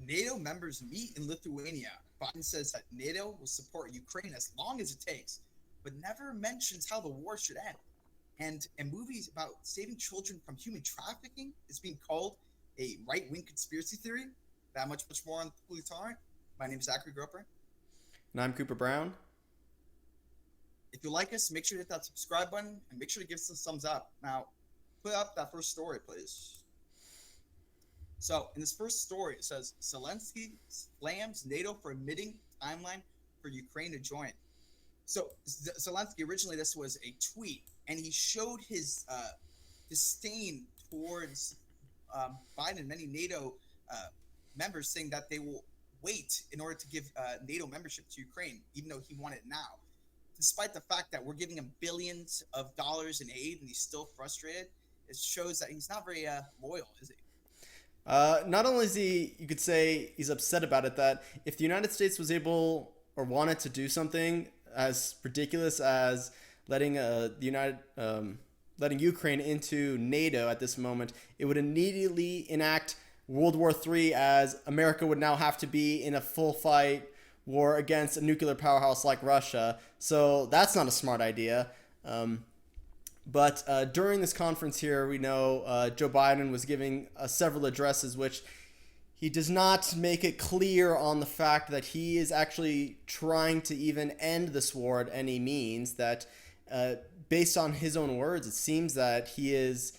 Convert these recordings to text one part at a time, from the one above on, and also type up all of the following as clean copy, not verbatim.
NATO members meet in Lithuania. Biden says that NATO will support Ukraine as long as it takes, but never mentions how the war should end. And a movie about saving children from human trafficking is being called a right-wing conspiracy theory. That much more on Tolerant. My name is Zachary Groper. And I'm Cooper Brown. If you like us, make sure to hit that subscribe button and make sure to give us a thumbs up. Now, put up that first story, please. So, in this first story, it says Zelensky slams NATO for admitting timeline for Ukraine to join. So, Zelensky, originally this was a tweet, and he showed his disdain towards Biden and many NATO members, saying that they will wait in order to give NATO membership to Ukraine, even though he wanted it now. Despite the fact that we're giving him billions of dollars in aid and he's still frustrated, it shows that he's not very loyal, is he? Not only is he, you could say he's upset about it, that if the United States was able or wanted to do something as ridiculous as letting letting Ukraine into NATO at this moment, it would immediately enact World War III, as America would now have to be in a full fight war against a nuclear powerhouse like Russia. So that's not a smart idea. But during this conference here, we know Joe Biden was giving several addresses, which he does not make it clear on the fact that he is actually trying to even end this war at any means. That based on his own words, it seems that he is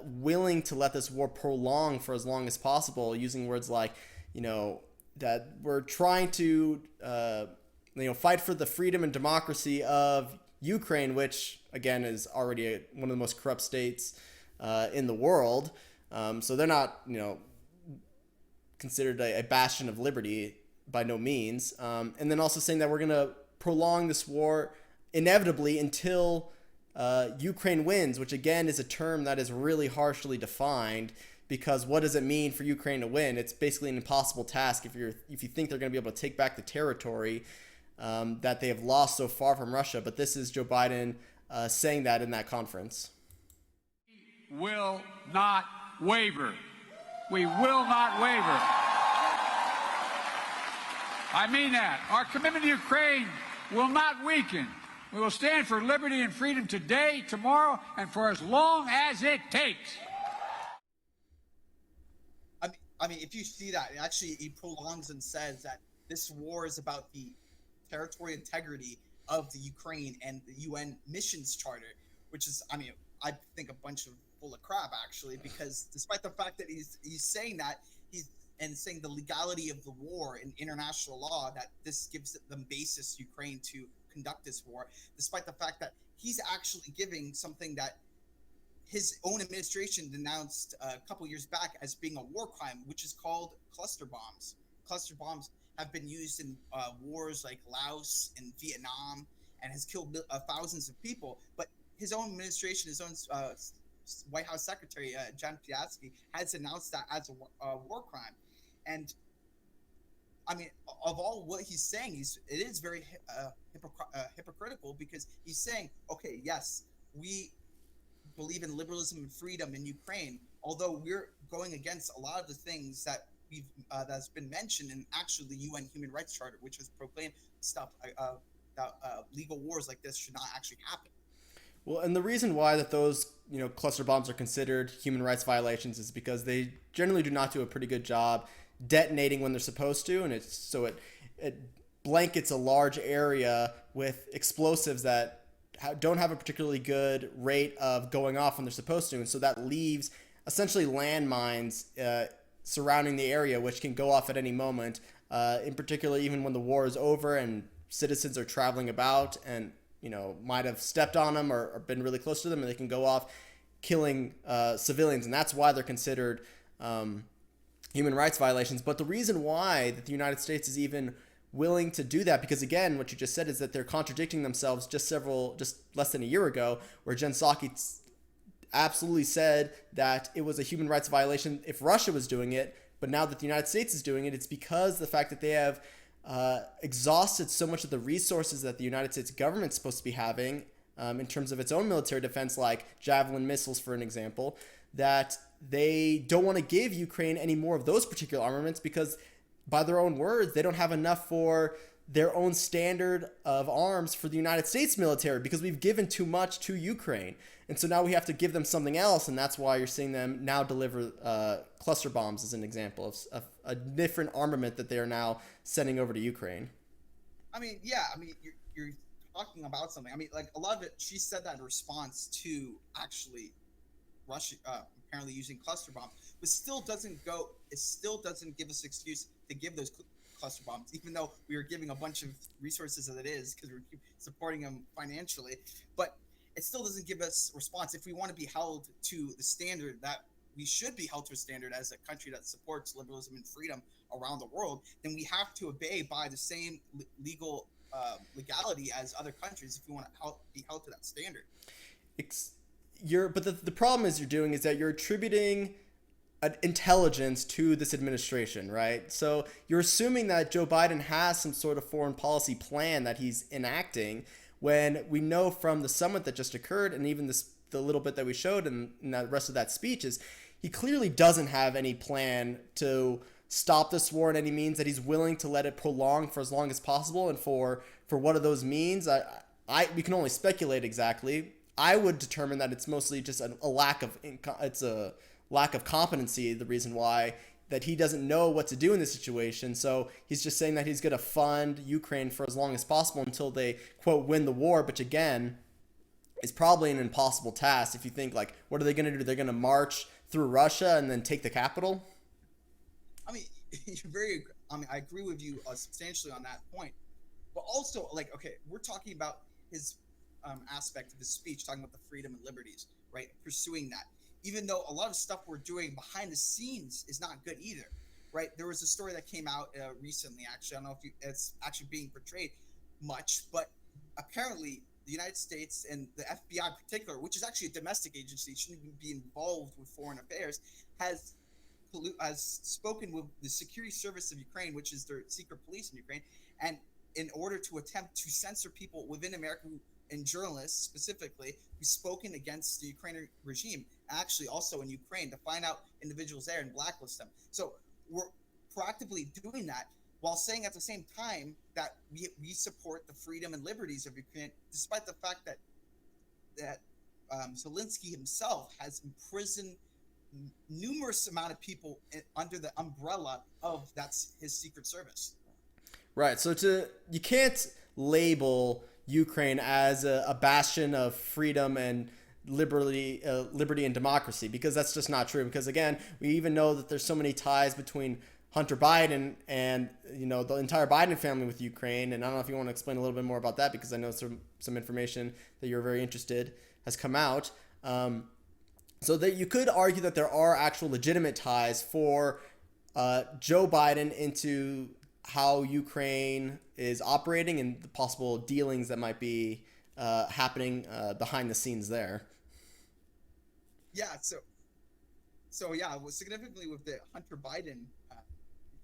willing to let this war prolong for as long as possible, using words like, that we're trying to, fight for the freedom and democracy of Ukraine, which again is already one of the most corrupt states in the world. So they're not, considered a bastion of liberty by no means. And then also saying that we're going to prolong this war inevitably until Ukraine wins, which again is a term that is really harshly defined, because what does it mean for Ukraine to win? It's basically an impossible task if you think they're going to be able to take back the territory that they have lost so far from Russia. But this is Joe Biden saying that in that conference. We will not waver. We will not waver. I mean that. Our commitment to Ukraine will not weaken. We will stand for liberty and freedom today, tomorrow, and for as long as it takes. I mean, if you see that, actually, he prolongs and says that this war is about the territorial integrity of the Ukraine and the UN missions charter, which is, I think a bunch of full of crap, actually, because despite the fact that he's saying that, and saying the legality of the war in international law, that this gives them basis Ukraine to conduct this war, despite the fact that he's actually giving something that his own administration denounced a couple years back as being a war crime, which is called cluster bombs. Cluster bombs have been used in wars like Laos and Vietnam and has killed thousands of people. But his own administration, his own White House Secretary, John Piatsky, has announced that as a war crime. And of all what he's saying, it is very hypocritical, because he's saying, okay, yes, we believe in liberalism and freedom in Ukraine, although we're going against a lot of the things that that's been mentioned in actually the UN Human Rights Charter, which has proclaimed stuff that legal wars like this should not actually happen. Well, and the reason why that those cluster bombs are considered human rights violations is because they generally do not do a pretty good job detonating when they're supposed to, and it blankets a large area with explosives that don't have a particularly good rate of going off when they're supposed to, and so that leaves essentially landmines surrounding the area, which can go off at any moment, in particular even when the war is over and citizens are traveling about and might have stepped on them or been really close to them, and they can go off killing civilians, and that's why they're considered human rights violations. But the reason why that the United States is even willing to do that, because again, what you just said is that they're contradicting themselves just less than a year ago, where Jen Psaki absolutely said that it was a human rights violation if Russia was doing it, but now that the United States is doing it, it's because the fact that they have exhausted so much of the resources that the United States government is supposed to be having in terms of its own military defense, like Javelin missiles, for an example, that they don't want to give Ukraine any more of those particular armaments because, by their own words, they don't have enough for their own standard of arms for the United States military because we've given too much to Ukraine. And so now we have to give them something else, and that's why you're seeing them now deliver cluster bombs as an example of a different armament that they are now sending over to Ukraine. I mean, yeah, I mean, you're talking about something. I mean, like a lot of it, she said that in response to actually Russia apparently using cluster bombs, but it still doesn't give us an excuse to give those cluster bombs, even though we are giving a bunch of resources as it is because we're supporting them financially. But it still doesn't give us a response. If we want to be held to the standard that we should be held to a standard as a country that supports liberalism and freedom around the world, then we have to obey by the same legality as other countries if we want to be held to that standard. But the problem is that you're attributing an intelligence to this administration, right? So you're assuming that Joe Biden has some sort of foreign policy plan that he's enacting, when we know from the summit that just occurred and even the little bit that we showed in the rest of that speech is he clearly doesn't have any plan to stop this war in any means, that he's willing to let it prolong for as long as possible. And for what are those means, we can only speculate exactly. I would determine that it's mostly just a lack of competency, the reason why, that he doesn't know what to do in this situation. So he's just saying that he's going to fund Ukraine for as long as possible until they, quote, win the war, which again is probably an impossible task. If you think, like, what are they going to do? They're going to march through Russia and then take the capital? I mean, I agree with you substantially on that point. But also, like, okay, we're talking about his aspect of his speech, talking about the freedom and liberties, right? Pursuing that. Even though a lot of stuff we're doing behind the scenes is not good either, right? There was a story that came out recently, actually. I don't know if it's actually being portrayed much, but apparently the United States and the FBI in particular, which is actually a domestic agency, shouldn't even be involved with foreign affairs, has spoken with the security service of Ukraine, which is their secret police in Ukraine, and in order to attempt to censor people within America and journalists specifically who've spoken against the Ukrainian regime, actually also in Ukraine, to find out individuals there and blacklist them. So we're proactively doing that while saying at the same time that we support the freedom and liberties of Ukraine, despite the fact that Zelensky himself has imprisoned numerous amount of people under the umbrella of that's his secret service. Right. So you can't label Ukraine as a bastion of freedom and liberty and democracy, because that's just not true. Because again, we even know that there's so many ties between Hunter Biden and the entire Biden family with Ukraine. And I don't know if you want to explain a little bit more about that, because I know some information that you're very interested has come out. So that you could argue that there are actual legitimate ties for Joe Biden into how Ukraine is operating and the possible dealings that might be happening behind the scenes there. Yeah. So yeah, it was significantly with the Hunter Biden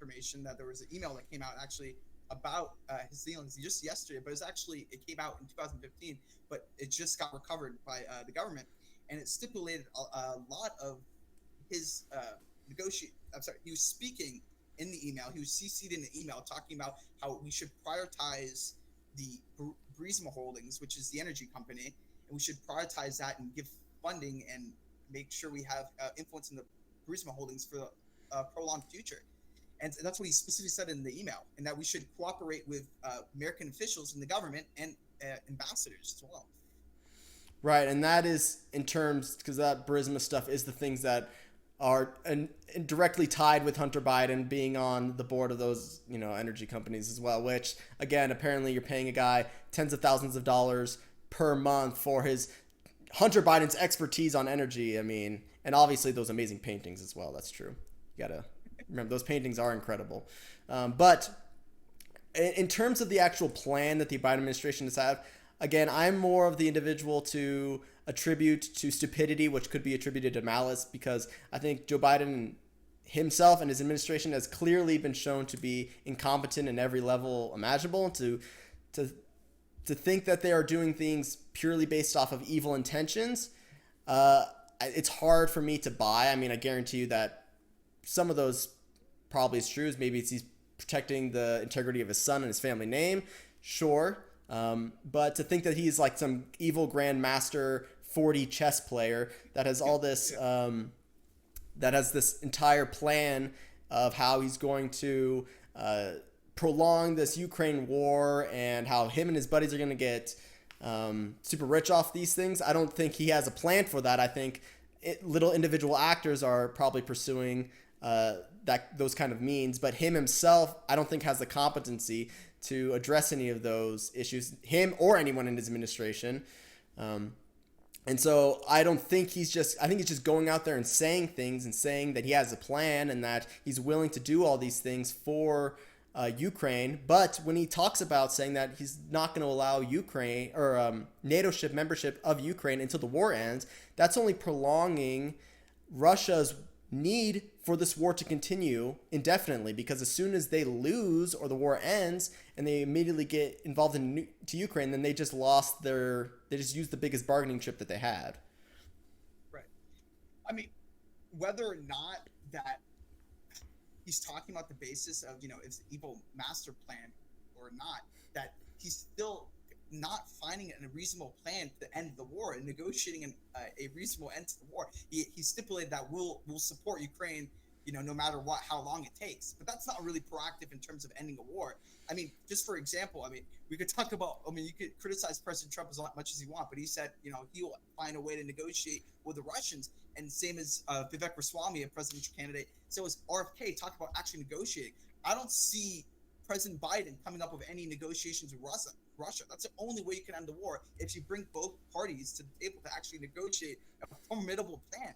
information that there was an email that came out actually about his dealings just yesterday, but it came out in 2015, but it just got recovered by the government, and it stipulated a lot of his he was speaking in the email. He was CC'd in the email talking about how we should prioritize the Burisma Holdings, which is the energy company, and we should prioritize that and give funding and make sure we have influence in the Burisma Holdings for a prolonged future. And that's what he specifically said in the email, and that we should cooperate with American officials in the government and ambassadors as well. Right, and that is in terms, because that Burisma stuff is the things that are directly tied with Hunter Biden being on the board of those, energy companies as well, which, again, apparently you're paying a guy tens of thousands of dollars per month for Hunter Biden's expertise on energy. I mean, and obviously those amazing paintings as well. That's true. You got to remember, those paintings are incredible. But in terms of the actual plan that the Biden administration has had, again, I'm more of the individual to attribute to stupidity, which could be attributed to malice, because I think Joe Biden himself and his administration has clearly been shown to be incompetent in every level imaginable. To think that they are doing things purely based off of evil intentions it's hard for me to buy. I mean, I guarantee you that some of those probably is true. Maybe he's protecting the integrity of his son and his family name. Sure. But to think that he's like some evil grandmaster 40 chess player that has all this, that has this entire plan of how he's going to prolong this Ukraine war and how him and his buddies are going to get super rich off these things. I don't think he has a plan for that. I think little individual actors are probably pursuing those kind of means, but him himself, I don't think has the competency to address any of those issues, him or anyone in his administration. And so I think he's just going out there and saying things and saying that he has a plan and that he's willing to do all these things for Ukraine. But when he talks about saying that he's not going to allow Ukraine or NATO membership of Ukraine until the war ends, that's only prolonging Russia's need for this war to continue indefinitely, because as soon as they lose or the war ends and they immediately get involved to Ukraine, then they just used the biggest bargaining chip that they had. Right. I mean, whether or not that he's talking about the basis of, it's evil master plan or not, that he's still not finding a reasonable plan to end the war and negotiating a reasonable end to the war. He stipulated that we'll support Ukraine, no matter how long it takes. But that's not really proactive in terms of ending a war. I mean, just for example, we could talk about, you could criticize President Trump as much as you want, but he said, he'll find a way to negotiate with the Russians. And same as Vivek Ramaswamy, a presidential candidate, so is RFK, talk about actually negotiating. I don't see President Biden coming up with any negotiations with Russia. That's the only way you can end the war, if you bring both parties to the table to actually negotiate a formidable plan.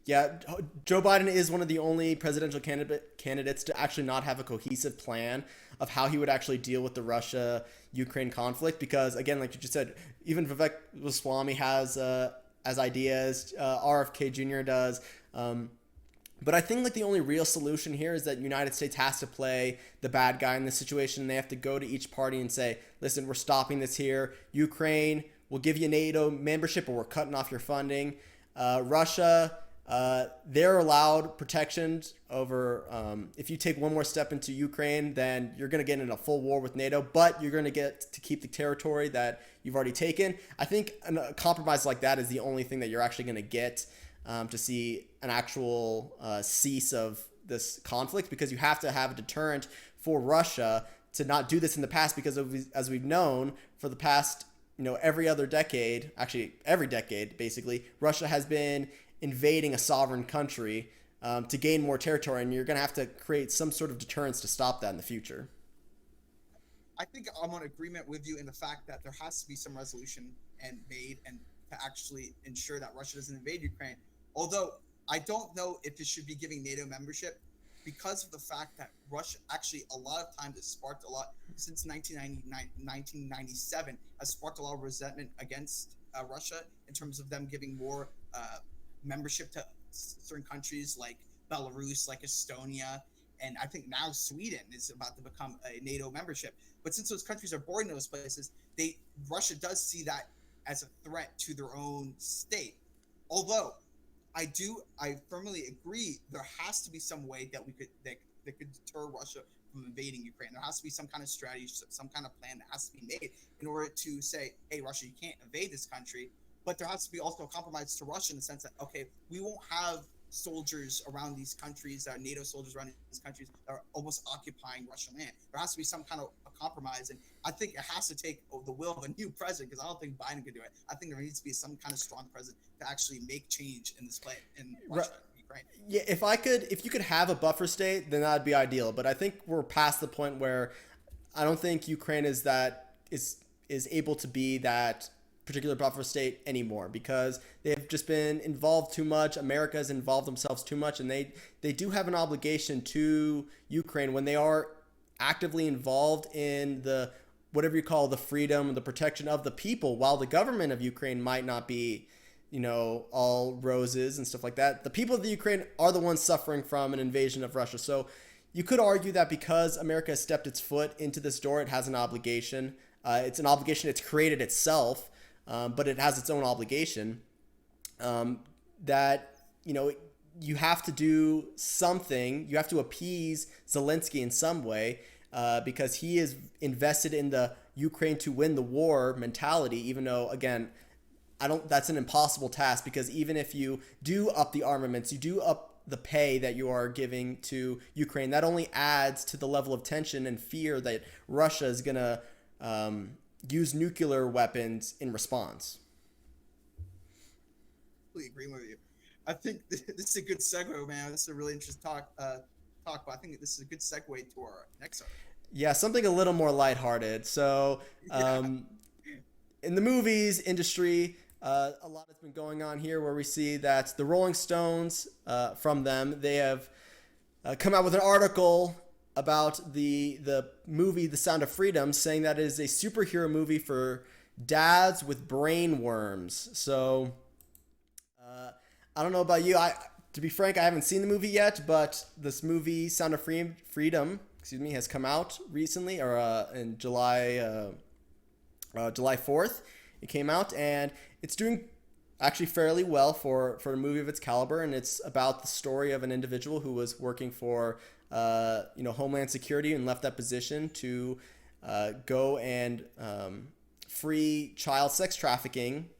Yeah, Joe Biden is one of the only presidential candidates to actually not have a cohesive plan of how he would actually deal with the Russia-Ukraine conflict. Because, again, like you just said, even Vivek Ramaswamy has ideas, RFK Jr. does. But I think the only real solution here is that the United States has to play the bad guy in this situation. They have to go to each party and say, listen, we're stopping this here. Ukraine, we'll give you NATO membership, but we're cutting off your funding. Russia, they're allowed protections over, if you take one more step into Ukraine, then you're going to get in a full war with NATO, but you're going to get to keep the territory that you've already taken. I think a compromise like that is the only thing that you're actually going to get to see an actual cease of this conflict, because you have to have a deterrent for Russia to not do this in the past, because as we've known for the past, every other decade, actually every decade, basically, Russia has been invading a sovereign country to gain more territory, and you're going to have to create some sort of deterrence to stop that in the future. I think I'm on agreement with you in the fact that there has to be some resolution made and to actually ensure that Russia doesn't invade Ukraine. Although I don't know if it should be giving NATO membership, because of the fact that Russia actually a lot of times has sparked a lot since 1997 has sparked a lot of resentment against Russia in terms of them giving more membership to certain countries like Belarus, like Estonia, and I think now Sweden is about to become a NATO membership. But since those countries are bordering those places, Russia does see that as a threat to their own state. Although I firmly agree there has to be some way that that could deter Russia from invading Ukraine. There has to be some kind of strategy, some kind of plan that has to be made in order to say, hey, Russia, you can't invade this country. But there has to be also a compromise to Russia in the sense that, okay, we won't have soldiers around these countries, NATO soldiers around these countries that are almost occupying Russian land. There has to be some kind of a compromise. And I think it has to take the will of a new president, because I don't think Biden could do it. I think there needs to be some kind of strong president to actually make change in this play in Russia. Right. Yeah, if you could have a buffer state, then that'd be ideal. But I think we're past the point where I don't think Ukraine is able to be that particular buffer state anymore, because they've just been involved too much. America has involved themselves too much, and they do have an obligation to Ukraine when they are actively involved in the whatever you call the freedom and the protection of the people, while the government of Ukraine might not be all roses and stuff like that. The people of the Ukraine are the ones suffering from an invasion of Russia. So you could argue that because America has stepped its foot into this door, it has an obligation. It's an obligation it's created itself, but it has its own obligation. that, you have to do something. You have to appease Zelensky in some way, because he is invested in the Ukraine to win the war mentality, even though, again, that's an impossible task, because even if you do up the armaments, you do up the pay that you are giving to Ukraine, that only adds to the level of tension and fear that Russia is going to use nuclear weapons in response. I completely agree with you. I think this is a good segue, man. This is a really interesting talk, but I think this is a good segue to our next article. Yeah, something a little more lighthearted. So, in the movies industry, a lot has been going on here, where we see that the Rolling Stones, from them, they have come out with an article about the movie The Sound of Freedom, saying that it is a superhero movie for dads with brain worms. So, I don't know about you. To be frank, I haven't seen the movie yet, but this movie, Sound of Freedom, has come out recently, or in July 4th. It came out, and it's doing actually fairly well for a movie of its caliber, and it's about the story of an individual who was working for Homeland Security and left that position to go and free child sex trafficking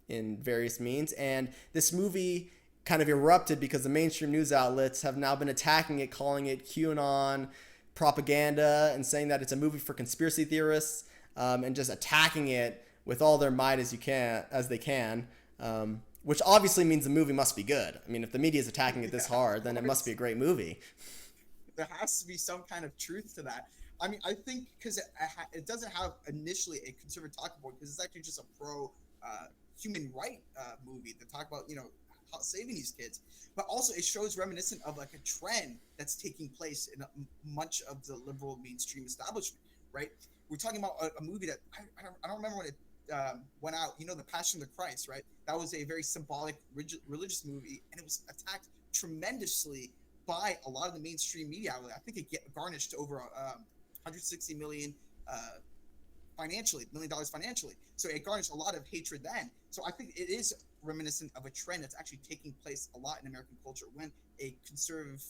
in various means. And this movie kind of erupted because the mainstream news outlets have now been attacking it, calling it QAnon propaganda, and saying that it's a movie for conspiracy theorists, and just attacking it with all their might as they can, which obviously means the movie must be good. I mean, if the media is attacking it this hard, then it must be a great movie. There has to be some kind of truth to that. I mean, I think because it doesn't have initially a conservative talking point, because it's actually just a pro human right movie to talk about, saving these kids, but also it shows reminiscent of like a trend that's taking place in much of the liberal mainstream establishment, right? We're talking about a movie that I don't remember when it went out. The Passion of the Christ, right? That was a very symbolic religious movie, and it was attacked tremendously by a lot of the mainstream media. I think it garnished over 160 million million dollars financially. So it garnished a lot of hatred then. So I think it is reminiscent of a trend that's actually taking place a lot in American culture when a conservative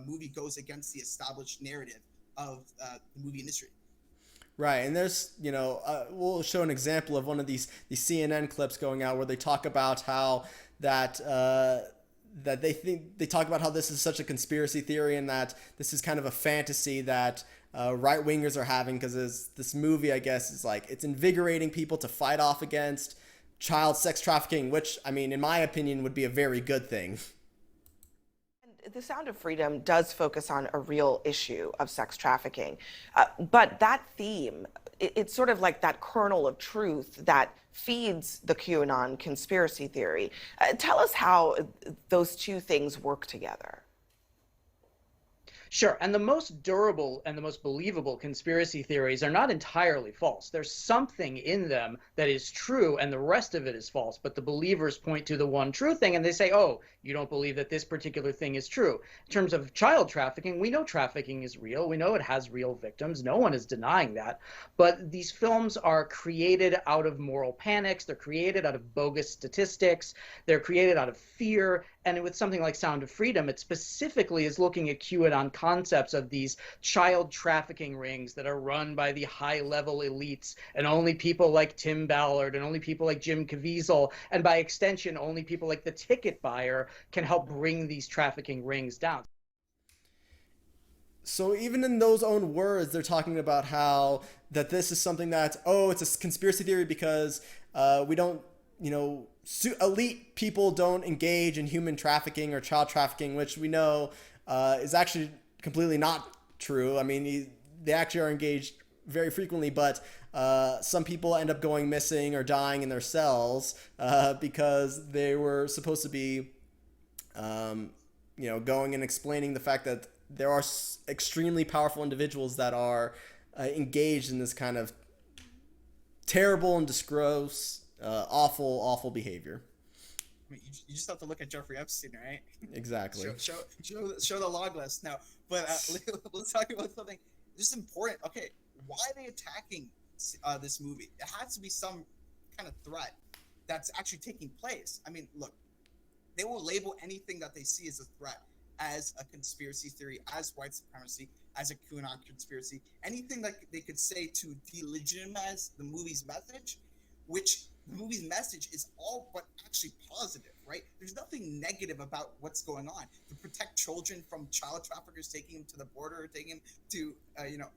movie goes against the established narrative of the movie industry. Right, and there's, we'll show an example of one of these CNN clips going out where they talk about how that they talk about how this is such a conspiracy theory, and that this is kind of a fantasy that right wingers are having, because this movie, I guess, is like, it's invigorating people to fight off against child sex trafficking, which, I mean, in my opinion, would be a very good thing. The Sound of Freedom does focus on a real issue of sex trafficking, but that theme, it's sort of like that kernel of truth that feeds the QAnon conspiracy theory. Tell us how those two things work together. Sure. And the most durable and the most believable conspiracy theories are not entirely false. There's something in them that is true, and the rest of it is false. But the believers point to the one true thing, and they say, oh, you don't believe that this particular thing is true. In terms of child trafficking, we know trafficking is real. We know it has real victims. No one is denying that. But these films are created out of moral panics. They're created out of bogus statistics. They're created out of fear. And with something like Sound of Freedom, it specifically is looking at QAnon concepts of these child trafficking rings that are run by the high-level elites, and only people like Tim Ballard and only people like Jim Caviezel, and by extension, only people like the ticket buyer can help bring these trafficking rings down. So even in those own words, they're talking about how that this is something that, it's a conspiracy theory because we don't, elite people don't engage in human trafficking or child trafficking, which we know is actually completely not true. I mean, they actually are engaged very frequently, but some people end up going missing or dying in their cells because they were supposed to be, going and explaining the fact that there are extremely powerful individuals that are engaged in this kind of terrible and gross, awful behavior. I mean, you just have to look at Jeffrey Epstein, right? Exactly. Show the log list now. But let's talk about something just important. Okay, why are they attacking this movie? It has to be some kind of threat that's actually taking place. I mean, look, they will label anything that they see as a threat, as a conspiracy theory, as white supremacy, as a QAnon conspiracy, anything that they could say to delegitimize the movie's message, which the movie's message is all but actually positive, right? There's nothing negative about what's going on. To protect children from child traffickers taking them to the border, or taking them to,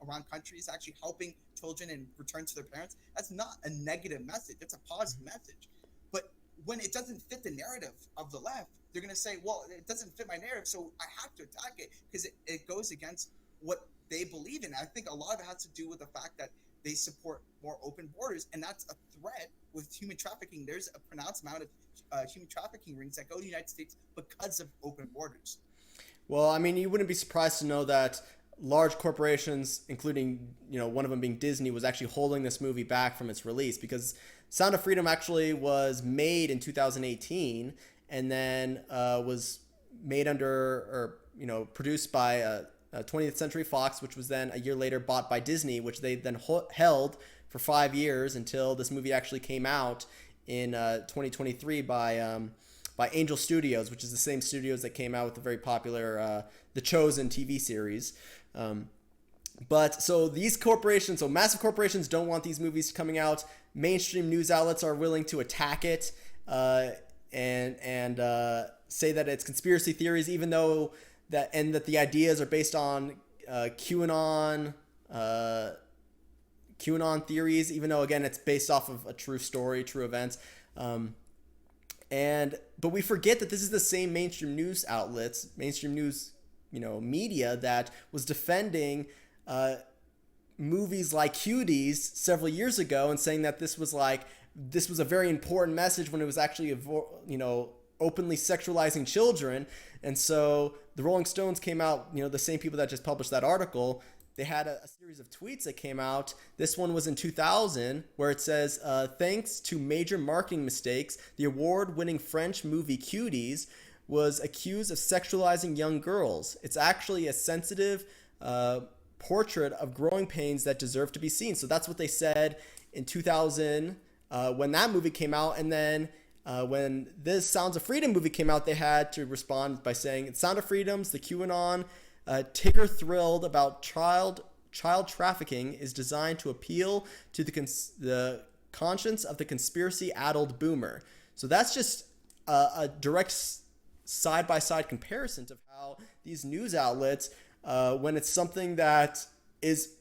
around countries, actually helping children and return to their parents. That's not a negative message. It's a positive message. But when it doesn't fit the narrative of the left, they're going to say, well, it doesn't fit my narrative, so I have to attack it because it goes against what they believe in. I think a lot of it has to do with the fact that they support more open borders, and that's a threat with human trafficking. There's a pronounced amount of human trafficking rings that go to the United States because of open borders. Well, I mean, you wouldn't be surprised to know that large corporations, including, one of them being Disney, was actually holding this movie back from its release, because Sound of Freedom actually was made in 2018 and then was made produced by 20th Century Fox, which was then a year later bought by Disney, which they then held for 5 years until this movie actually came out in 2023 by Angel Studios, which is the same studios that came out with the very popular The Chosen TV series. But so these corporations, so massive corporations, don't want these movies coming out. Mainstream news outlets are willing to attack it and say that it's conspiracy theories, even though that the ideas are based on QAnon theories, even though, again, it's based off of a true story, true events. But we forget that this is the same mainstream news outlets, mainstream news, media that was defending movies like Cuties several years ago and saying that this was a very important message when it was actually, openly sexualizing children. And so the Rolling Stones came out, the same people that just published that article, they had a series of tweets that came out. This one was in 2000, where it says, thanks to major marketing mistakes, the award-winning French movie Cuties was accused of sexualizing young girls. It's actually a sensitive portrait of growing pains that deserve to be seen. So that's what they said in 2000 when that movie came out. And then when this Sounds of Freedom movie came out, they had to respond by saying, Sound of Freedom's the QAnon Tigger thrilled about child trafficking is designed to appeal to the conscience of the conspiracy-addled boomer. So that's just a direct side-by-side comparison of how these news outlets, when it's something that is,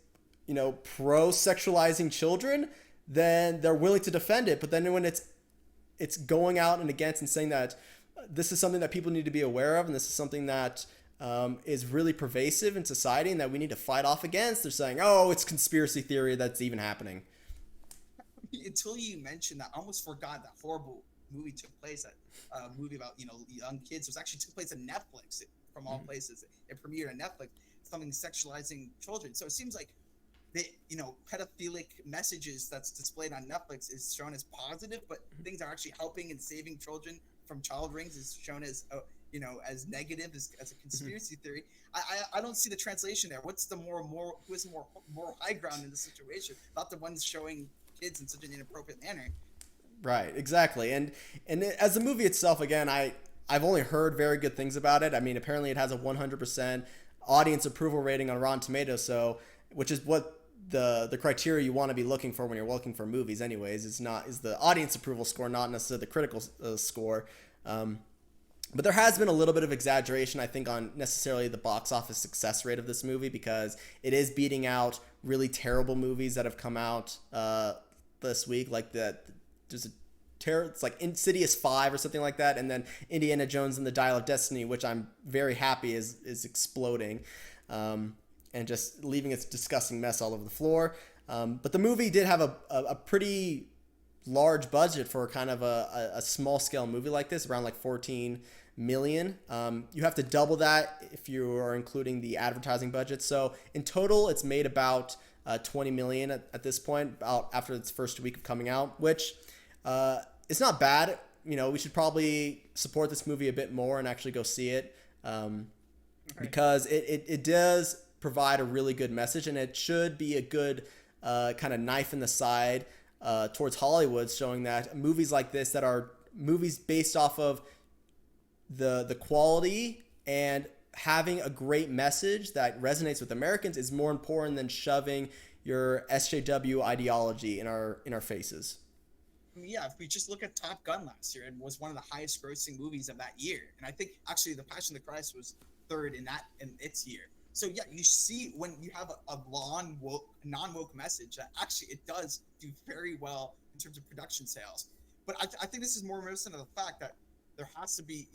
pro-sexualizing children, then they're willing to defend it. But then when it's going out and against and saying that this is something that people need to be aware of, and this is something that is really pervasive in society and that we need to fight off against, they're saying, oh, it's conspiracy theory that's even happening. Until you mentioned that, I almost forgot that horrible movie took place. That movie about young kids. It was actually took place on Netflix, from all places. It premiered on Netflix. Something sexualizing children. So it seems like the pedophilic messages that's displayed on Netflix is shown as positive, but things are actually helping and saving children from child rings is shown as as negative, as a conspiracy theory. I don't see the translation there. What's the who has more moral high ground in the situation? Not the ones showing kids in such an inappropriate manner. Right, exactly. And as the movie itself, again, I've only heard very good things about it. I mean, apparently it has a 100% audience approval rating on Rotten Tomatoes, so which is what the criteria you want to be looking for when you're looking for movies anyways. Is the audience approval score, not necessarily the critical score. But there has been a little bit of exaggeration, I think, on necessarily the box office success rate of this movie, because it is beating out really terrible movies that have come out this week, like it's like Insidious 5 or something like that, and then Indiana Jones and the Dial of Destiny, which I'm very happy is exploding, and just leaving its disgusting mess all over the floor. But the movie did have a pretty large budget for kind of a small scale movie like this, around like 14 million. You have to double that if you are including the advertising budget. So in total, it's made about 20 million at this point, about after its first week of coming out, which is not bad. We should probably support this movie a bit more and actually go see it, because it does provide a really good message, and it should be a good kind of knife in the side towards Hollywood, showing that movies like this, that are movies based off of the quality and having a great message that resonates with Americans is more important than shoving your SJW ideology in our faces. Yeah, if we just look at Top Gun last year, it was one of the highest grossing movies of that year. And I think actually The Passion of the Christ was third in its year. So yeah, you see when you have a non-woke message that actually it does do very well in terms of production sales. But I think this is more reminiscent of the fact that there has to be,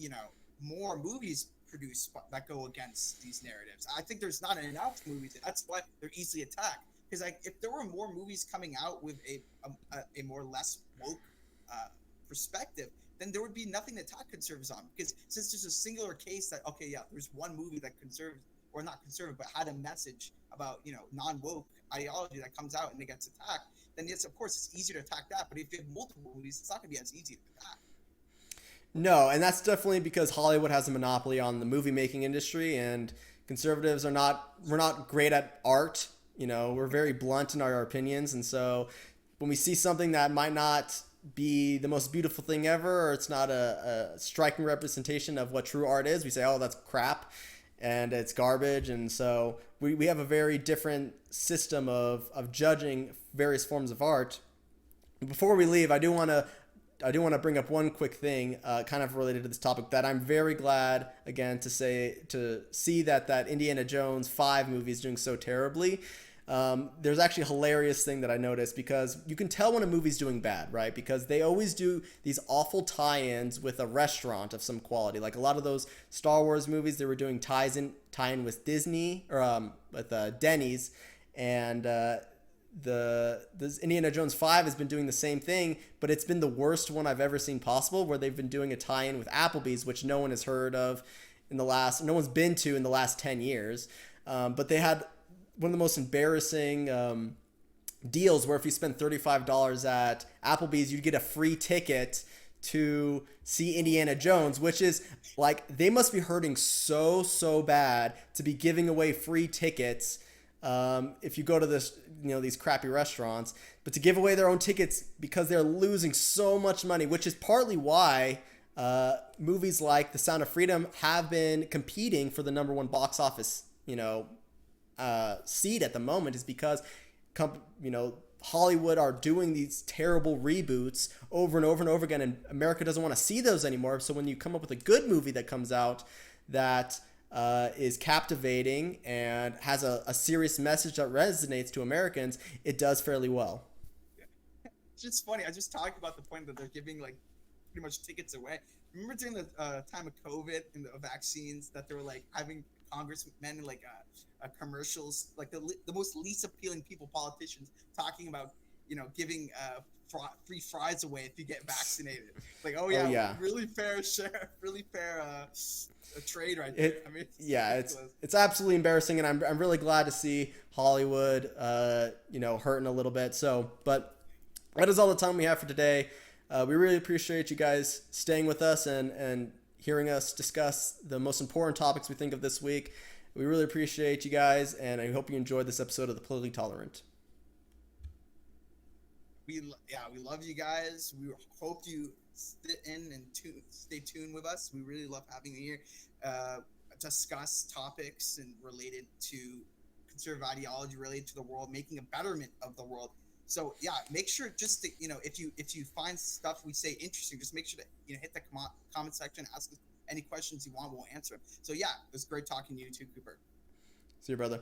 more movies produced that go against these narratives. I think there's not enough movies. That's why they're easily attacked. Because if there were more movies coming out with a more less woke perspective, then there would be nothing to attack conservatives on. Because since there's a singular case that there's one movie that conservatives, or not conservative, but had a message about non-woke ideology that comes out and it gets attacked, then yes, of course it's easier to attack that. But if you have multiple movies, it's not going to be as easy to attack. No, and that's definitely because Hollywood has a monopoly on the movie making industry, and conservatives we're not great at art. We're very blunt in our opinions, and so when we see something that might not be the most beautiful thing ever, or it's not a striking representation of what true art is, we say, oh, that's crap and it's garbage. And so we have a very different system of judging various forms of art. Before we leave, I do want to bring up one quick thing, kind of related to this topic, that I'm very glad again to see that Indiana Jones 5 movie is doing so terribly. There's actually a hilarious thing that I noticed, because you can tell when a movie's doing bad, right? Because they always do these awful tie-ins with a restaurant of some quality. Like a lot of those Star Wars movies, they were doing tie-in with Disney, or with Denny's, and this Indiana Jones 5 has been doing the same thing, but it's been the worst one I've ever seen possible, where they've been doing a tie-in with Applebee's, which no one has heard of no one's been to in the last 10 years. But they had one of the most embarrassing deals where if you spend $35 at Applebee's, you'd get a free ticket to see Indiana Jones, which is like, they must be hurting so bad to be giving away free tickets if you go to these crappy restaurants, but to give away their own tickets because they're losing so much money, which is partly why movies like The Sound of Freedom have been competing for the #1 box office, seat at the moment, is because Hollywood are doing these terrible reboots over and over and over again, and America doesn't want to see those anymore. So when you come up with a good movie that comes out that is captivating and has a serious message that resonates to Americans, it does fairly well. It's just funny. I just talked about the point that they're giving pretty much tickets away. Remember during the time of COVID and the vaccines that they were having congressmen and commercials, the most least appealing politicians talking about giving free fries away if you get vaccinated. Really fair trade right there. It's absolutely embarrassing, and I'm really glad to see Hollywood hurting a little bit. So, but that is all the time we have for today. We really appreciate you guys staying with us and hearing us discuss the most important topics we think of this week. We really appreciate you guys, and I hope you enjoyed this episode of The Politically Tolerant. We love you guys. We hope you sit in and stay tuned with us. We really love having you here. Discuss topics and related to conservative ideology, related to the world, making a betterment of the world. So make sure just to, if you find stuff we say interesting, just make sure to hit the comment section, ask us any questions you want, we'll answer them. So it was great talking to you too, Cooper. See you, brother.